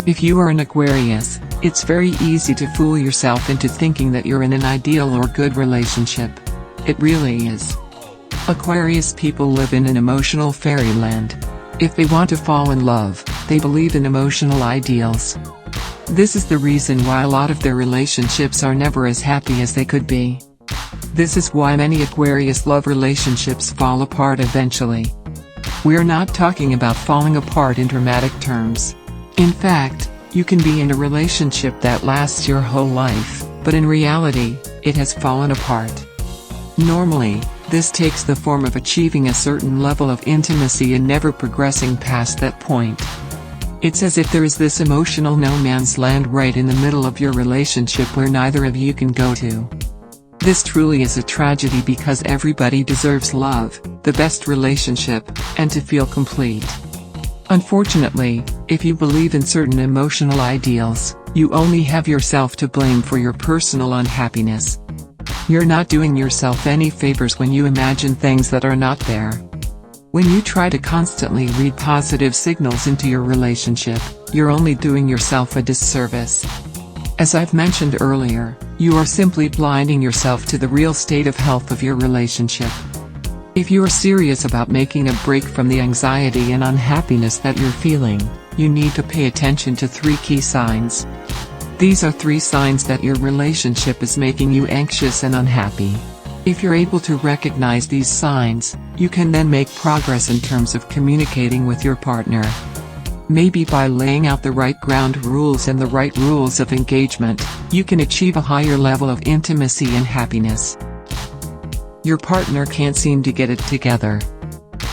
If you are an Aquarius, it's very easy to fool yourself into thinking that you're in an ideal or good relationship. It really is. Aquarius people live in an emotional fairyland. If they want to fall in love, they believe in emotional ideals. This is the reason why a lot of their relationships are never as happy as they could be. This is why many Aquarius love relationships fall apart eventually. We're not talking about falling apart in dramatic terms. In fact, you can be in a relationship that lasts your whole life, but in reality, it has fallen apart. Normally, this takes the form of achieving a certain level of intimacy and never progressing past that point. It's as if there is this emotional no man's land right in the middle of your relationship where neither of you can go to. This truly is a tragedy because everybody deserves love, the best relationship, and to feel complete. Unfortunately, if you believe in certain emotional ideals, you only have yourself to blame for your personal unhappiness. You're not doing yourself any favors when you imagine things that are not there. When you try to constantly read positive signals into your relationship, you're only doing yourself a disservice. As I've mentioned earlier, you are simply blinding yourself to the real state of health of your relationship. If you are serious about making a break from the anxiety and unhappiness that you're feeling, you need to pay attention to 3 key signs. These are 3 signs that your relationship is making you anxious and unhappy. If you're able to recognize these signs, you can then make progress in terms of communicating with your partner. Maybe by laying out the right ground rules and the right rules of engagement, you can achieve a higher level of intimacy and happiness. Your partner can't seem to get it together.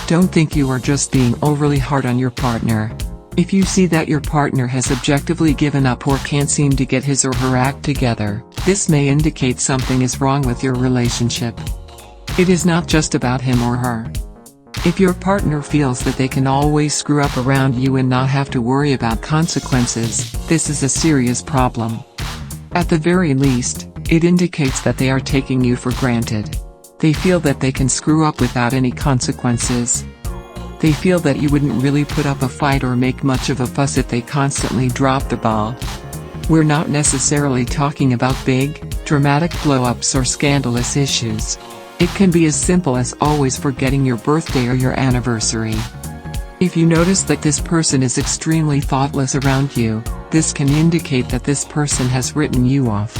Don't think you are just being overly hard on your partner. If you see that your partner has objectively given up or can't seem to get his or her act together, this may indicate something is wrong with your relationship. It is not just about him or her. If your partner feels that they can always screw up around you and not have to worry about consequences, this is a serious problem. At the very least, it indicates that they are taking you for granted. They feel that they can screw up without any consequences. They feel that you wouldn't really put up a fight or make much of a fuss if they constantly drop the ball. We're not necessarily talking about big, dramatic blow-ups or scandalous issues. It can be as simple as always forgetting your birthday or your anniversary. If you notice that this person is extremely thoughtless around you, this can indicate that this person has written you off.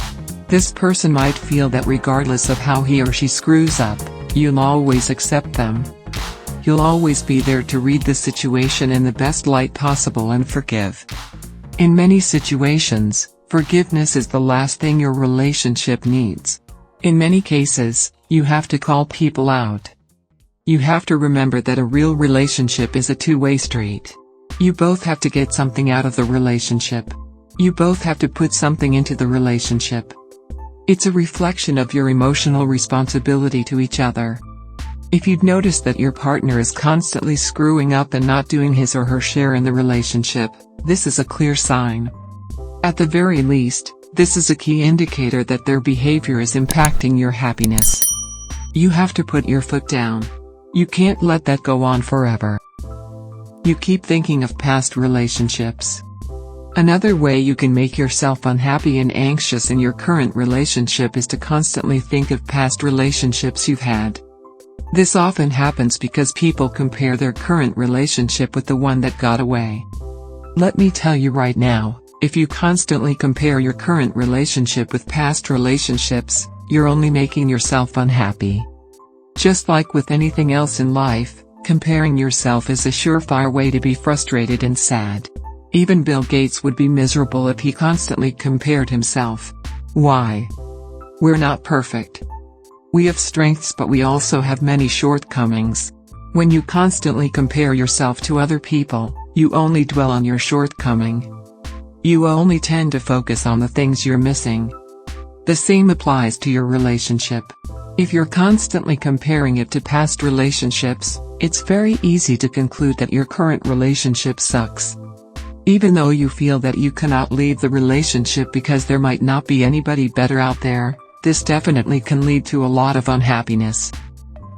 This person might feel that regardless of how he or she screws up, you'll always accept them. You'll always be there to read the situation in the best light possible and forgive. In many situations, forgiveness is the last thing your relationship needs. In many cases, you have to call people out. You have to remember that a real relationship is a two-way street. You both have to get something out of the relationship. You both have to put something into the relationship. It's a reflection of your emotional responsibility to each other. If you'd notice that your partner is constantly screwing up and not doing his or her share in the relationship, this is a clear sign. At the very least, this is a key indicator that their behavior is impacting your happiness. You have to put your foot down. You can't let that go on forever. You keep thinking of past relationships. Another way you can make yourself unhappy and anxious in your current relationship is to constantly think of past relationships you've had. This often happens because people compare their current relationship with the one that got away. Let me tell you right now, if you constantly compare your current relationship with past relationships, you're only making yourself unhappy. Just like with anything else in life, comparing yourself is a surefire way to be frustrated and sad. Even Bill Gates would be miserable if he constantly compared himself. Why? We're not perfect. We have strengths, but we also have many shortcomings. When you constantly compare yourself to other people, you only dwell on your shortcoming. You only tend to focus on the things you're missing. The same applies to your relationship. If you're constantly comparing it to past relationships, it's very easy to conclude that your current relationship sucks. Even though you feel that you cannot leave the relationship because there might not be anybody better out there, this definitely can lead to a lot of unhappiness.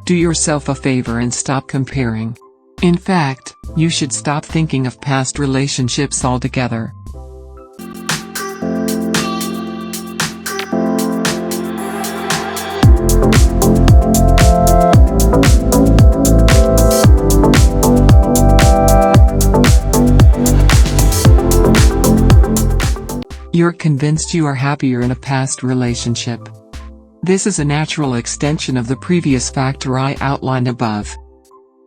Do yourself a favor and stop comparing. In fact, you should stop thinking of past relationships altogether. You're convinced you are happier in a past relationship. This is a natural extension of the previous factor I outlined above.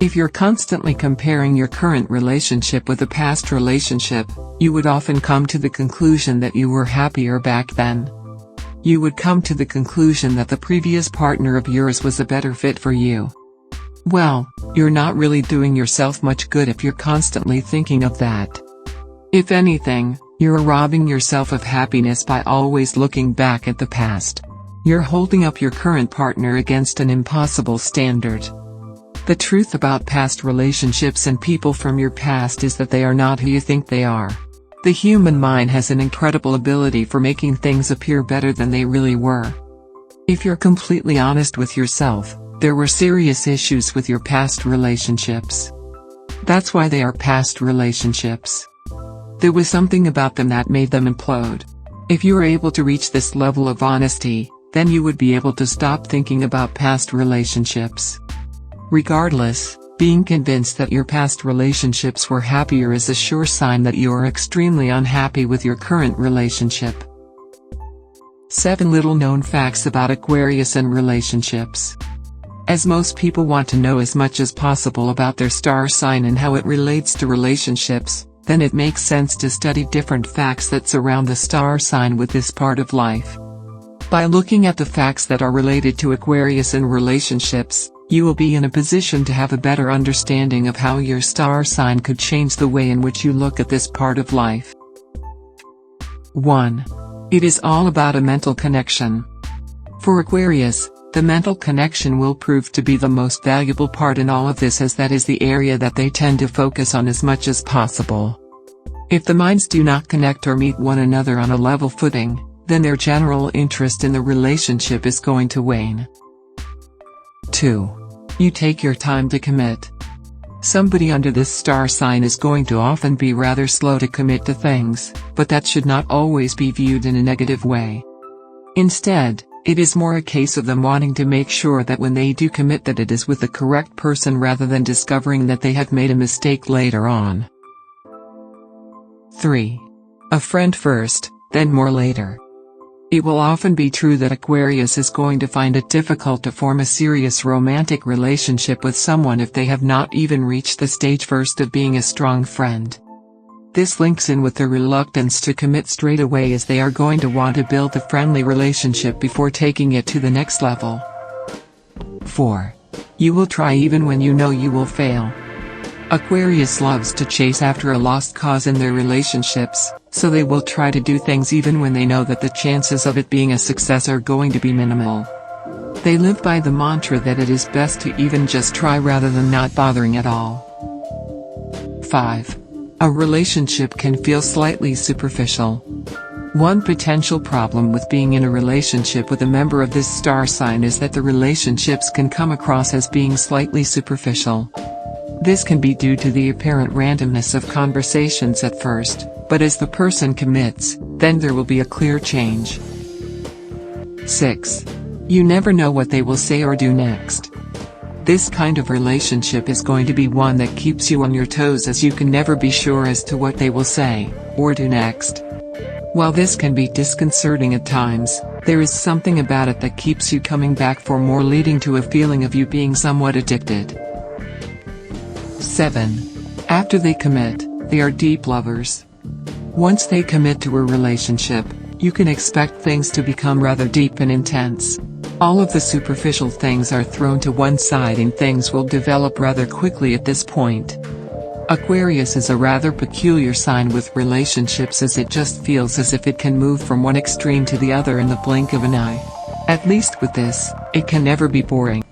If you're constantly comparing your current relationship with a past relationship, you would often come to the conclusion that you were happier back then. You would come to the conclusion that the previous partner of yours was a better fit for you. Well, you're not really doing yourself much good if you're constantly thinking of that. If anything, you're robbing yourself of happiness by always looking back at the past. You're holding up your current partner against an impossible standard. The truth about past relationships and people from your past is that they are not who you think they are. The human mind has an incredible ability for making things appear better than they really were. If you're completely honest with yourself, there were serious issues with your past relationships. That's why they are past relationships. There was something about them that made them implode. If you were able to reach this level of honesty, then you would be able to stop thinking about past relationships. Regardless, being convinced that your past relationships were happier is a sure sign that you are extremely unhappy with your current relationship. 7 little known facts about Aquarius and relationships. As most people want to know as much as possible about their star sign and how it relates to relationships, then it makes sense to study different facts that surround the star sign with this part of life. By looking at the facts that are related to Aquarius and relationships, you will be in a position to have a better understanding of how your star sign could change the way in which you look at this part of life. 1. It is all about a mental connection. For Aquarius, the mental connection will prove to be the most valuable part in all of this, as that is the area that they tend to focus on as much as possible. If the minds do not connect or meet one another on a level footing, then their general interest in the relationship is going to wane. 2. You take your time to commit. Somebody under this star sign is going to often be rather slow to commit to things, but that should not always be viewed in a negative way. Instead, it is more a case of them wanting to make sure that when they do commit that it is with the correct person rather than discovering that they have made a mistake later on. 3. A friend first, then more later. It will often be true that Aquarius is going to find it difficult to form a serious romantic relationship with someone if they have not even reached the stage first of being a strong friend. This links in with their reluctance to commit straight away, as they are going to want to build a friendly relationship before taking it to the next level. 4. You will try even when you know you will fail. Aquarius loves to chase after a lost cause in their relationships, so they will try to do things even when they know that the chances of it being a success are going to be minimal. They live by the mantra that it is best to even just try rather than not bothering at all. 5. A relationship can feel slightly superficial. One potential problem with being in a relationship with a member of this star sign is that the relationships can come across as being slightly superficial. This can be due to the apparent randomness of conversations at first, but as the person commits, then there will be a clear change. 6. You never know what they will say or do next. This kind of relationship is going to be one that keeps you on your toes, as you can never be sure as to what they will say, or do next. While this can be disconcerting at times, there is something about it that keeps you coming back for more, leading to a feeling of you being somewhat addicted. 7. After they commit, they are deep lovers. Once they commit to a relationship, you can expect things to become rather deep and intense. All of the superficial things are thrown to one side and things will develop rather quickly at this point. Aquarius is a rather peculiar sign with relationships, as it just feels as if it can move from one extreme to the other in the blink of an eye. At least with this, it can never be boring.